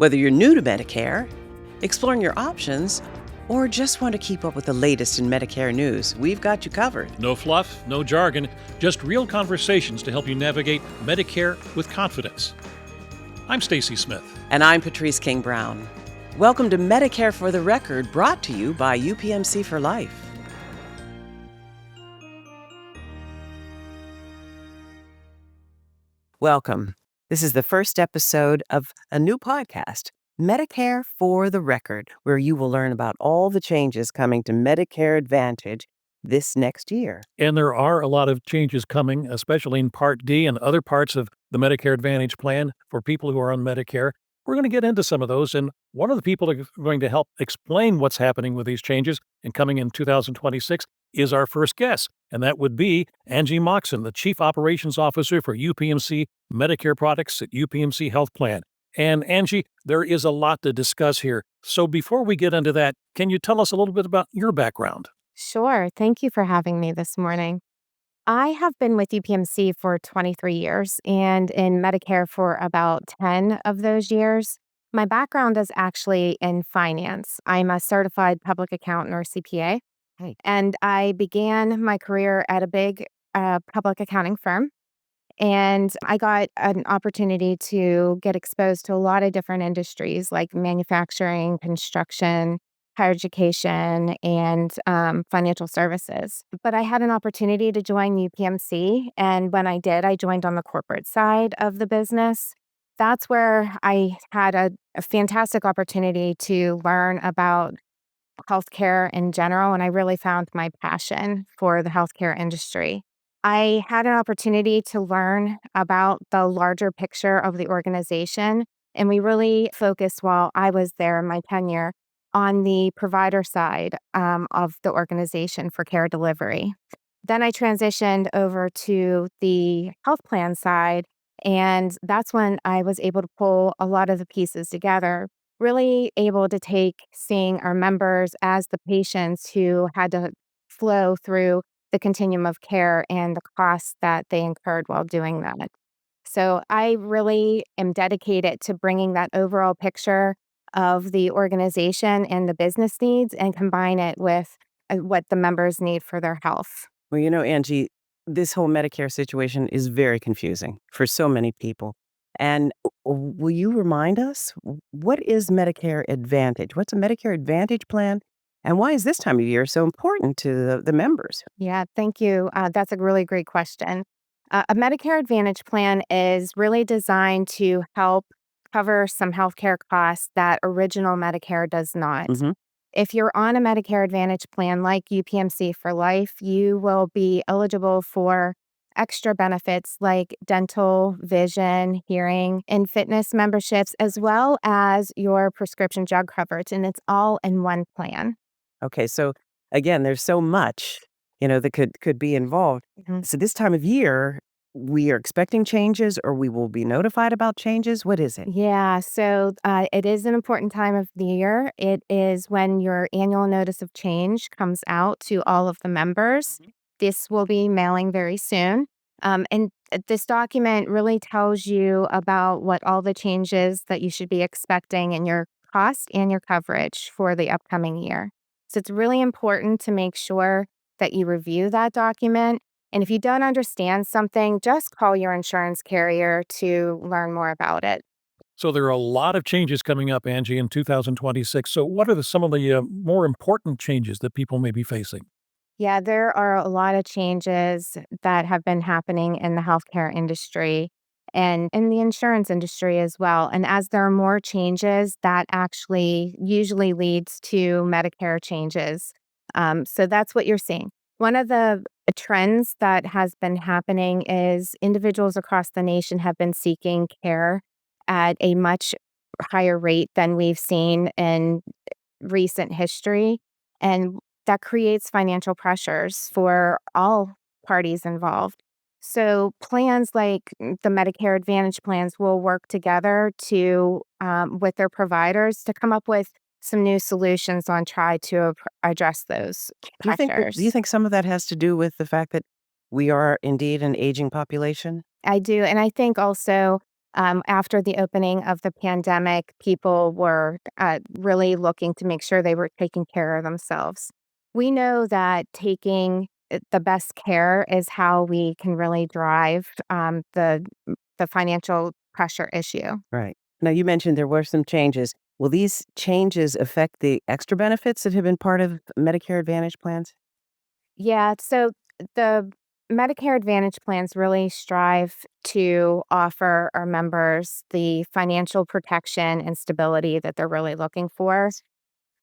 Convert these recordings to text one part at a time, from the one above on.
Whether you're new to Medicare, exploring your options, or just want to keep up with the latest in Medicare news, we've got you covered. No fluff, no jargon, just real conversations to help you navigate Medicare with confidence. I'm Stacy Smith. And I'm Patrice King Brown. Welcome to Medicare for the Record, brought to you by UPMC for Life. Welcome. This is the first episode of a new podcast, Medicare for the Record, where you will learn about all the changes coming to Medicare Advantage this next year. And there are a lot of changes coming, especially in Part D and other parts of the Medicare Advantage plan for people who are on Medicare. We're going to get into some of those, and one of the people who are going to help explain what's happening with these changes and coming in 2026 is our first guest, and that would be Angie Moczan, the Chief Operations Officer for UPMC Medicare Products at UPMC Health Plan. And Angie, there is a lot to discuss here. So before we get into that, can you tell us a little bit about your background? Sure. Thank you for having me this morning. I have been with UPMC for 23 years and in Medicare for about 10 of those years. My background is actually in finance. I'm a certified public accountant or CPA, Hey. and I began my career at a big public accounting firm. And I got an opportunity to get exposed to a lot of different industries like manufacturing, construction, higher education, and financial services. But I had an opportunity to join UPMC. And when I did, I joined on the corporate side of the business. That's where I had a fantastic opportunity to learn about healthcare in general. And I really found my passion for the healthcare industry. I had an opportunity to learn about the larger picture of the organization. And we really focused while I was there in my tenure on the provider side of the organization for care delivery. Then I transitioned over to the health plan side, and that's when I was able to pull a lot of the pieces together, really able to take seeing our members as the patients who had to flow through the continuum of care and the costs that they incurred while doing that. So I really am dedicated to bringing that overall picture of the organization and the business needs and combine it with what the members need for their health. Well, Angie, this whole Medicare situation is very confusing for so many people. And will you remind us, what is Medicare Advantage? What's a Medicare Advantage plan? And why is this time of year so important to the members? Yeah, thank you. That's a really great question. A Medicare Advantage plan is really designed to help cover some healthcare costs that original Medicare does not. Mhm. If you're on a Medicare Advantage plan like UPMC for Life, you will be eligible for extra benefits like dental, vision, hearing, and fitness memberships, as well as your prescription drug coverage. And it's all in one plan. Okay, so again, there's so much, that could be involved. Mhm. So this time of year, we are expecting changes, or we will be notified about changes. What is it? Yeah, so it is an important time of the year. It is when your annual notice of change comes out to all of the members. This will be mailing very soon. And this document really tells you about what all the changes that you should be expecting in your cost and your coverage for the upcoming year. So it's really important to make sure that you review that document. And if you don't understand something, just call your insurance carrier to learn more about it. So there are a lot of changes coming up, Angie, in 2026. So what are some of the more important changes that people may be facing? Yeah, there are a lot of changes that have been happening in the healthcare industry and in the insurance industry as well. And as there are more changes, that actually usually leads to Medicare changes. So that's what you're seeing. One of the trends that has been happening is individuals across the nation have been seeking care at a much higher rate than we've seen in recent history. And that creates financial pressures for all parties involved. So plans like the Medicare Advantage plans will work together to with their providers to come up with some new solutions on try to address those pressures. Do you think some of that has to do with the fact that we are indeed an aging population? I do. And I think also After the opening of the pandemic, people were really looking to make sure they were taking care of themselves. We know that taking the best care is how we can really drive the financial pressure issue. Right. Now, you mentioned there were some changes. Will these changes affect the extra benefits that have been part of Medicare Advantage plans? Yeah, so the Medicare Advantage plans really strive to offer our members the financial protection and stability that they're really looking for.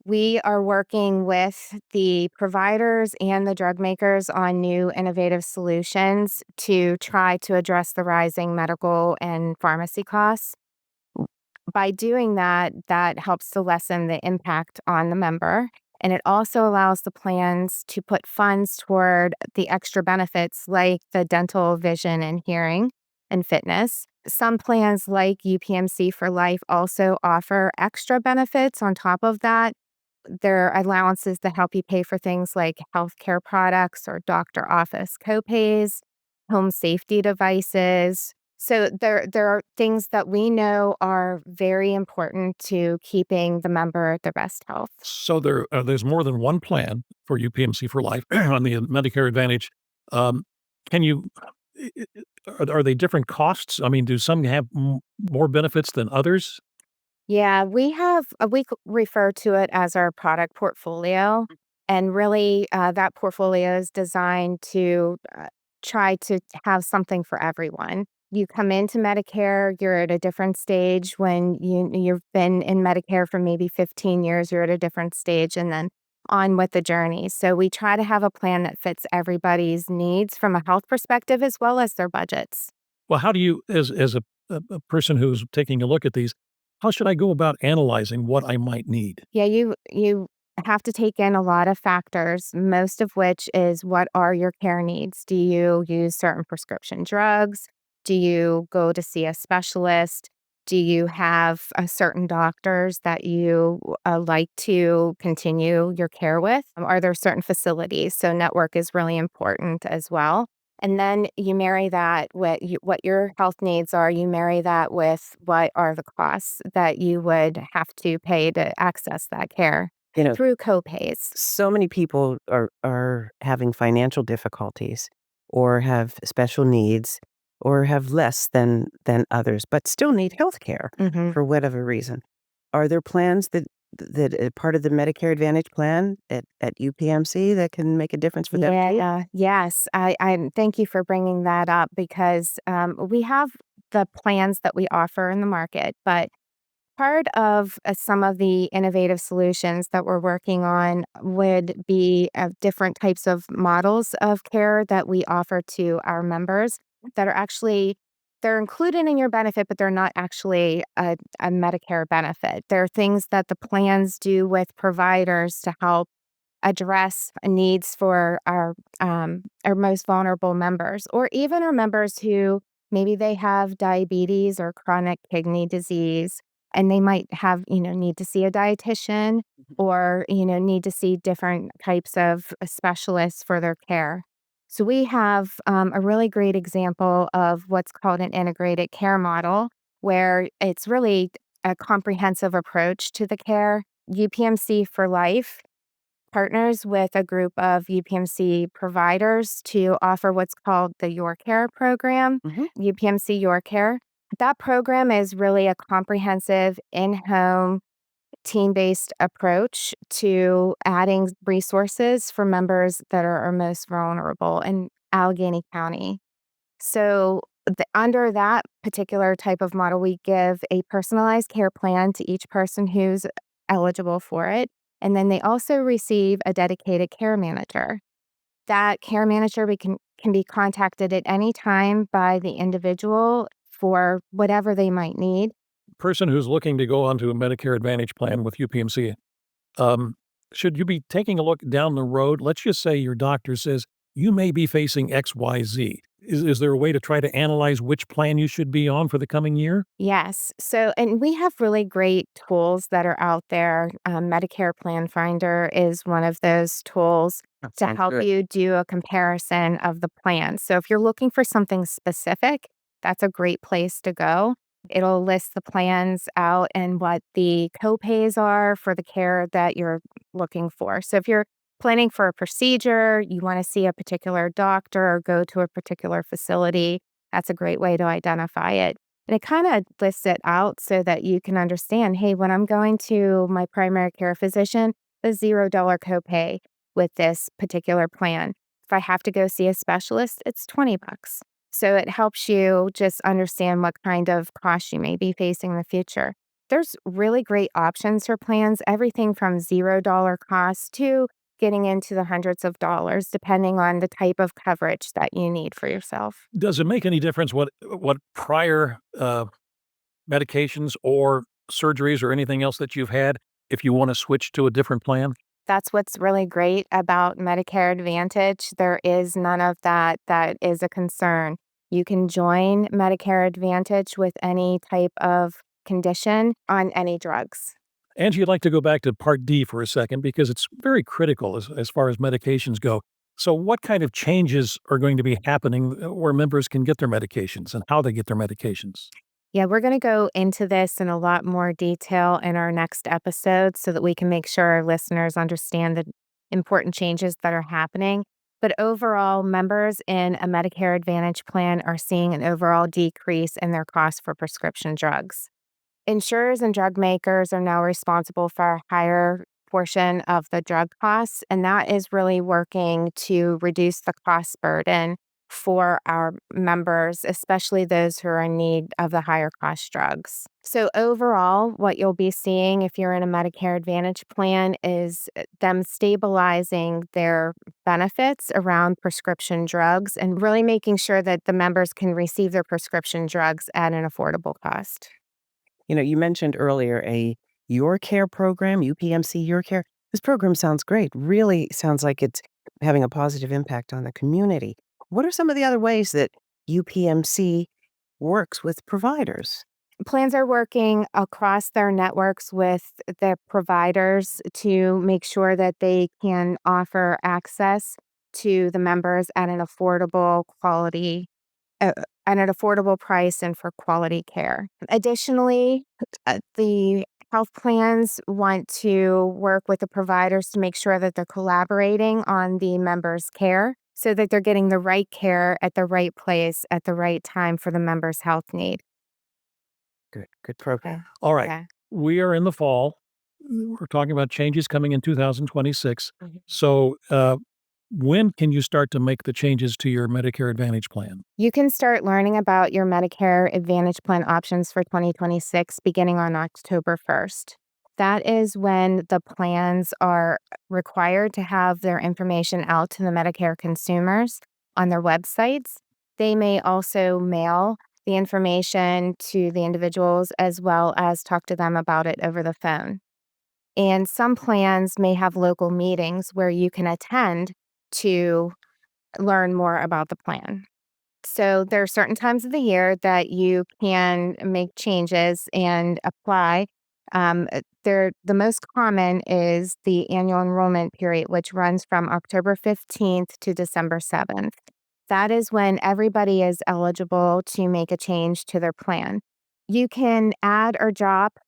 We are working with the providers and the drug makers on new innovative solutions to try to address the rising medical and pharmacy costs. By doing that, that helps to lessen the impact on the member. And it also allows the plans to put funds toward the extra benefits like the dental, vision, and hearing and fitness. Some plans like UPMC for Life also offer extra benefits on top of that. There are allowances to help you pay for things like healthcare products or doctor office copays, home safety devices. So there are things that we know are very important to keeping the member at their best health. So there's more than one plan for UPMC for Life on the Medicare Advantage. Um, can you I are they different costs? I mean, do some have more benefits than others? Yeah, we refer to it as our product portfolio. And really, that portfolio is designed to try to have something for everyone. You come into Medicare, you're at a different stage. When you've been in Medicare for maybe 15 years, you're at a different stage, and then on with the journey. So we try to have a plan that fits everybody's needs from a health perspective as well as their budgets. Well, how do you as a person who's taking a look at these, how should I go about analyzing what I might need? Yeah, you have to take in a lot of factors, most of which is what are your care needs? Do you use certain prescription drugs? Do you go to see a specialist? Do you have certain doctors that you like to continue your care with? Are there certain facilities? So, network is really important as well. And then you marry that with what your health needs are. You marry that with what are the costs that you would have to pay to access that care You know, through copays. so many people are having financial difficulties or have special needs or have less than others, but still need health care Hmm. for whatever reason. Are there plans that are part of the Medicare Advantage plan at UPMC that can make a difference for them too? Yeah, yes. I thank you for bringing that up because we have the plans that we offer in the market, but part of some of the innovative solutions that we're working on would be different types of models of care that we offer to our members that are actually they're included in your benefit, but they're not actually a Medicare benefit. There are things that the plans do with providers to help address needs for our most vulnerable members, or even our members who maybe they have diabetes or chronic kidney disease, and they might have need to see a dietitian or need to see different types of specialists for their care. So we have a really great example of what's called an integrated care model, where it's really a comprehensive approach to the care. UPMC for Life partners with a group of UPMC providers to offer what's called the Your Care program, Mhm. UPMC Your Care. That program is really a comprehensive in-home team-based approach to adding resources for members that are our most vulnerable in Allegheny County. So, under that particular type of model, we give a personalized care plan to each person who's eligible for it. And then they also receive a dedicated care manager. That care manager can be contacted at any time by the individual for whatever they might need. Person who's looking to go onto a Medicare Advantage plan with UPMC, um, should you be taking a look down the road? Let's just say your doctor says you may be facing XYZ. Is there a way to try to analyze which plan you should be on for the coming year? Yes. So, and we have really great tools that are out there. Medicare Plan Finder is one of those tools That to sounds help good. you do a comparison of the plans. So, if you're looking for something specific, that's a great place to go. It'll list the plans out and what the copays are for the care that you're looking for. So if you're planning for a procedure, you want to see a particular doctor or go to a particular facility, that's a great way to identify it. And it kind of lists it out so that you can understand, hey, when I'm going to my primary care physician, the $0 copay with this particular plan. If I have to go see a specialist, it's 20 bucks. So it helps you just understand what kind of costs you may be facing in the future. There's really great options for plans, everything from $0 costs to getting into the hundreds of dollars, depending on the type of coverage that you need for yourself. Does it make any difference what prior, medications or surgeries or anything else that you've had if you wanna switch to a different plan? That's what's really great about Medicare Advantage. There is none of that that is a concern. You can join Medicare Advantage with any type of condition on any drugs. Angie, I'd like to go back to Part D for a second because it's very critical as far as medications go. So what kind of changes are going to be happening, where members can get their medications and how they get their medications? Yeah, we're going to go into this in a lot more detail in our next episode so that we can make sure our listeners understand the important changes that are happening. But overall, members in a Medicare Advantage plan are seeing an overall decrease in their costs for prescription drugs. Insurers and drug makers are now responsible for a higher portion of the drug costs, and that is really working to reduce the cost burden for our members, especially those who are in need of the higher cost drugs. So, overall, what you'll be seeing if you're in a Medicare Advantage plan is them stabilizing their benefits around prescription drugs and really making sure that the members can receive their prescription drugs at an affordable cost. You mentioned earlier a Your Care program, UPMC Your Care. This program sounds great. Really sounds like it's having a positive impact on the community. What are some of the other ways that UPMC works with providers? Plans are working across their networks with the providers to make sure that they can offer access to the members uh, at an affordable price and for quality care. Additionally, the health plans want to work with the providers to make sure that they're collaborating on the members' care so that they're getting the right care at the right place at the right time for the member's health need. Good program. All right. Yeah. We are in the fall. We're talking about changes coming in 2026. Mhm. So, when can you start to make the changes to your Medicare Advantage plan? You can start learning about your Medicare Advantage plan options for 2026 beginning on October 1st. That is when the plans are required to have their information out to the Medicare consumers on their websites. They may also mail the information to the individuals as well as talk to them about it over the phone. And some plans may have local meetings where you can attend to learn more about the plan. So there are certain times of the year that you can make changes and apply. The most common is the annual enrollment period, which runs from October 15th to December 7th. That is when everybody is eligible to make a change to their plan. You can add or drop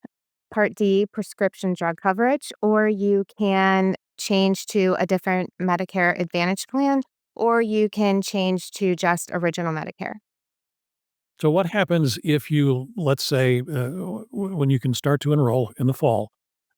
Part D prescription drug coverage, or you can change to a different Medicare Advantage plan, or you can change to just original Medicare. So, what happens if you, let's say, when you can start to enroll in the fall,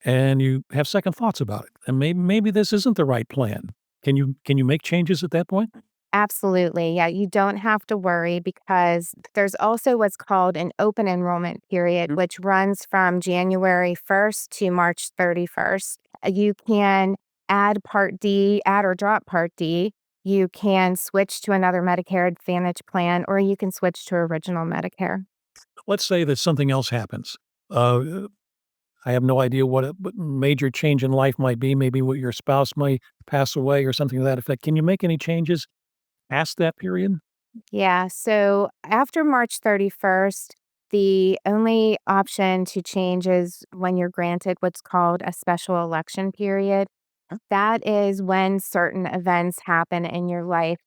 and you have second thoughts about it, and maybe this isn't the right plan? Can you make changes at that point? Absolutely. Yeah, you don't have to worry because there's also what's called an open enrollment period, which runs from January 1st to March 31st. You can add or drop Part D. You can switch to another Medicare Advantage plan, or you can switch to original Medicare. Let's say that something else happens. Uh, I have no idea what major change in life might be. Maybe what your spouse might pass away or something to that effect. Can you make any changes past that period? Yeah, so after March 31st, the only option to change is when you're granted what's called a special election period. That is when certain events happen in your life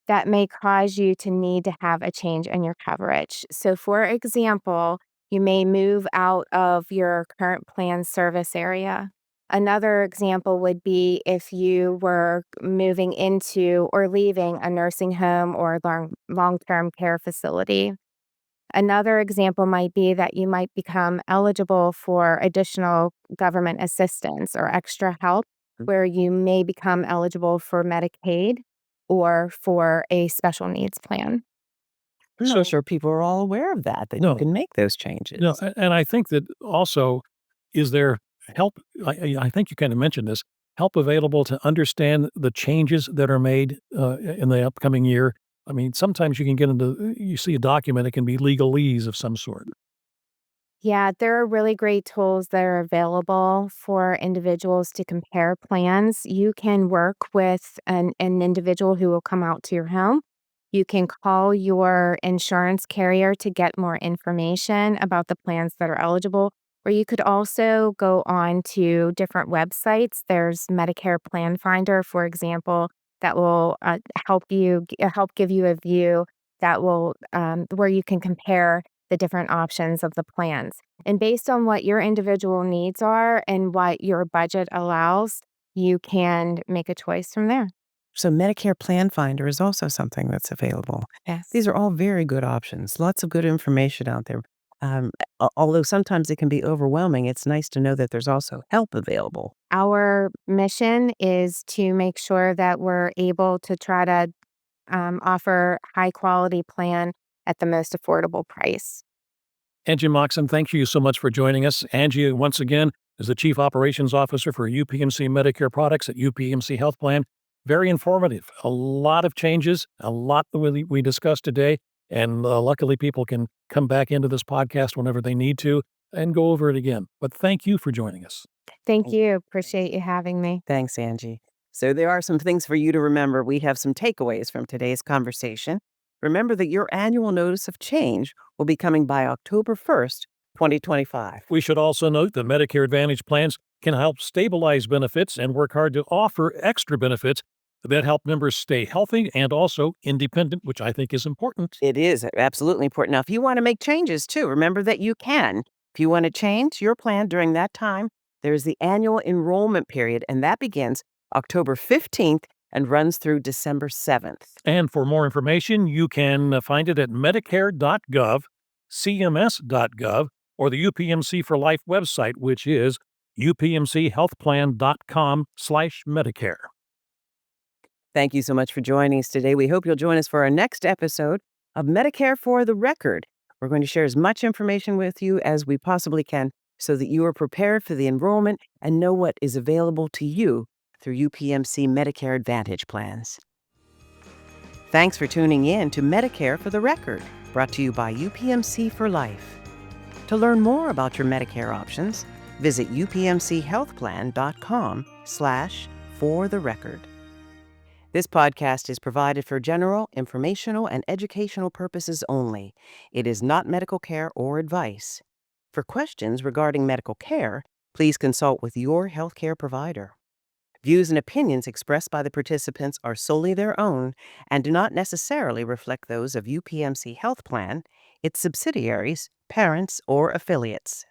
that may cause you to need to have a change in your coverage. So, for example, You may move out of your current plan service area. Another example would be if you were moving into or leaving a nursing home or long-term care facility. Another example might be that you might become eligible for additional government assistance or extra help, where you may become eligible for Medicaid or for a special needs plan. I'm So not sure people are all aware of that you no, can make those no, changes. and I think that also is there help I think you kinda mentioned this, help available to understand the changes that are made, in the upcoming year? I mean, sometimes you can get into you see a document, it can be legalese of some sort. Yeah, there are really great tools that are available for individuals to compare plans. You can work with an individual who will come out to your home. You can call your insurance carrier to get more information about the plans that are eligible, or you could also go on to different websites. There's Medicare Plan Finder, for example, that will help give you a view that will where you can compare the different options of the plans. And based on what your individual needs are and what your budget allows, you can make a choice from there. So Medicare Plan Finder is also something that's available. Yes. These are all very good options. Lots of good information out there. Although sometimes it can be overwhelming, it's nice to know that there's also help available. Our mission is to make sure that we're able to try to offer high quality plan at the most affordable price. Angie Moczan, thank you so much for joining us. Angie, once again, is the Chief Operations Officer for UPMC Medicare Products at UPMC Health Plan. Very informative. A lot of changes, a lot that we discussed today. And luckily, people can come back into this podcast whenever they need to and go over it again. But thank you for joining us. Thank you. Appreciate you having me. Thanks, Angie. So, there are some things for you to remember. We have some takeaways from today's conversation. Remember that your annual notice of change will be coming by October 1st, 2025. We should also note that Medicare Advantage plans can help stabilize benefits and work hard to offer extra benefits that help members stay healthy and also independent, which I think is important. It is absolutely important. Now, if you want to make changes too, remember that you can. If you want to change your plan during that time, there's the annual enrollment period, and that begins October 15th and runs through December 7th. And for more information, you can find it at medicare.gov, cms.gov, or the UPMC for Life website, which is upmchealthplan.com/Medicare. Thank you so much for joining us today. We hope you'll join us for our next episode of Medicare for the Record. We're going to share as much information with you as we possibly can so that you are prepared for the enrollment and know what is available to you through UPMC Medicare Advantage plans. Thanks for tuning in to Medicare for the Record, brought to you by UPMC for Life. To learn more about your Medicare options, visit upmchealthplan.com/for-the-record. This podcast is provided for general, informational, and educational purposes only. It is not medical care or advice. For questions regarding medical care, please consult with your healthcare provider. Views and opinions expressed by the participants are solely their own and do not necessarily reflect those of UPMC Health Plan, its subsidiaries, parents, or affiliates.